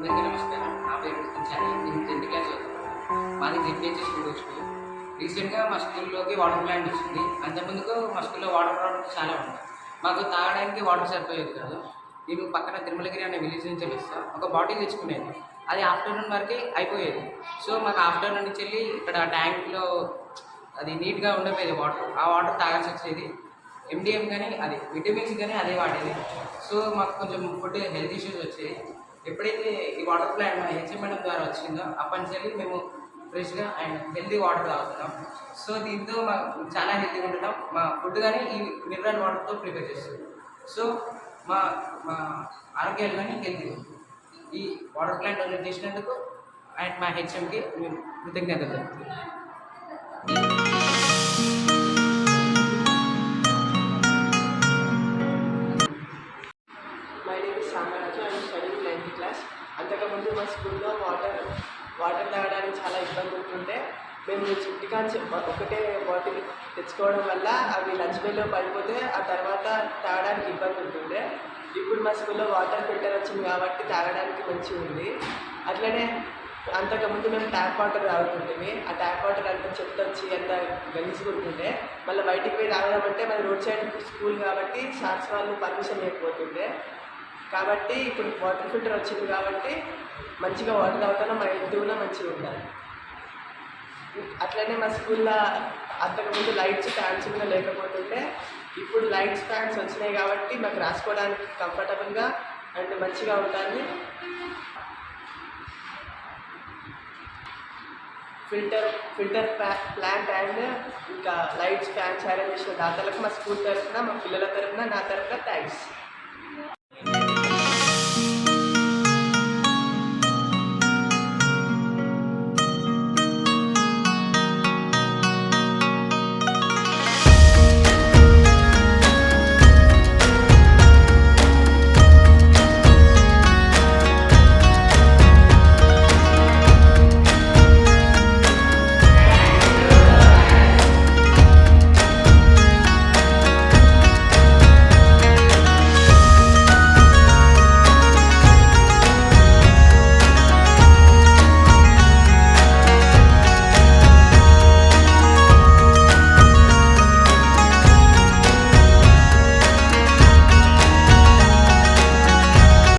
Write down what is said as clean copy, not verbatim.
అందరికీ నమస్కారం. నా పేరు చారి. నేను 10th క్లాస్ చదువుతున్నాను. మాది జెడ్పిహెచ్ఎస్ స్కూల్. రీసెంట్గా మా స్కూల్లోకి వాటర్ ప్లాంట్ వచ్చింది. అంతకుముందుకు మా స్కూల్లో వాటర్ ప్రాబ్లమ్స్ చాలా ఉన్నాయి. మాకు తాగడానికి వాటర్ సరిపోయేది కాదు. నేను పక్కన తిరుమలగిరి అనే విలేజ్ నుంచి వస్తాను. ఒక బాటిల్ తెచ్చుకునేది, అది ఆఫ్టర్నూన్ వరకే అయిపోయేది. సో మాకు ఆఫ్టర్నూన్ నుంచి వెళ్ళి ఇక్కడ ట్యాంక్లో అది నీట్గా ఉండకపోయేది వాటర్. ఆ వాటర్ తాగాల్సి వచ్చేది. ఎండిఎం కానీ అది విటమిన్స్ కానీ అదే వాడేది. సో మాకు కొంచెం ఫుడ్ హెల్త్ ఇష్యూస్ వచ్చాయి. ఎప్పుడైతే ఈ వాటర్ ప్లాంట్ మన హెచ్ఎంఎం ద్వారా వచ్చిందో అప్పటి నుంచి మేము ఫ్రెష్గా అండ్ హెల్తీ వాటర్ తాగుతున్నాం. సో దీంతో చాలా హెల్తీగా ఉంటున్నాం. మా ఫుడ్ కానీ ఈ మినరల్ వాటర్తో ప్రిపేర్ చేస్తాం. సో మా మా ఆరోగ్యాలు కానీ హెల్తీ. ఈ వాటర్ ప్లాంట్ డొనేట్ చేసినందుకు అండ్ మా హెచ్ఎంకి మేము కృతజ్ఞతలు. My name is Samaraju. I'm studying 9th class. అంతకుముందు మా స్కూల్లో వాటర్ తాగడానికి చాలా ఇబ్బంది ఉంటుండే. మేము ఇంటికాంచి ఒకటే బాటిల్ తెచ్చుకోవడం వల్ల అవి లంచ్ బెల్లో పడిపోతే ఆ తర్వాత తాగడానికి ఇబ్బంది ఉంటుండే. ఇప్పుడు మా స్కూల్లో వాటర్ ఫిల్టర్ వచ్చింది కాబట్టి తాగడానికి మంచిగా ఉంది. అట్లనే అంతకుముందు మేము ట్యాప్ వాటర్ తాగుతుంటే ఆ ట్యాప్ వాటర్ అంతా చెత్త వచ్చి అంత గలీజ్గా ఉంటుండే. మళ్ళీ బయటికి పోయి తాగదామంటే మన రోడ్ సైడ్ స్కూల్ కాబట్టి సార్స్ వాళ్ళు పర్మిషన్ ఇవ్వకపోతుండే. కాబట్టి ఇప్పుడు వాటర్ ఫిల్టర్ వచ్చింది కాబట్టి మంచిగా వాటర్ తాగుతాను, మా హెల్త్ కూడా మంచిగా ఉండాలి. అట్లనే మా స్కూల్లో అంతకుముందు లైట్స్ ఫ్యాన్స్ కూడా లేకపోతుండే. ఇప్పుడు లైట్స్ ఫ్యాన్స్ వచ్చినాయి కాబట్టి మాకు రాసుకోవడానికి కంఫర్టబుల్గా అండ్ మంచిగా ఉంటుంది. ఫిల్టర్ ప్లాంట్ అండ్ ఇంకా లైట్స్ ఫ్యాన్స్ అరేంజ్ చేసిన దాతలకు మా స్కూల్ తరఫున, మా పిల్లల తరఫున, నా తరఫున థ్యాంక్స్.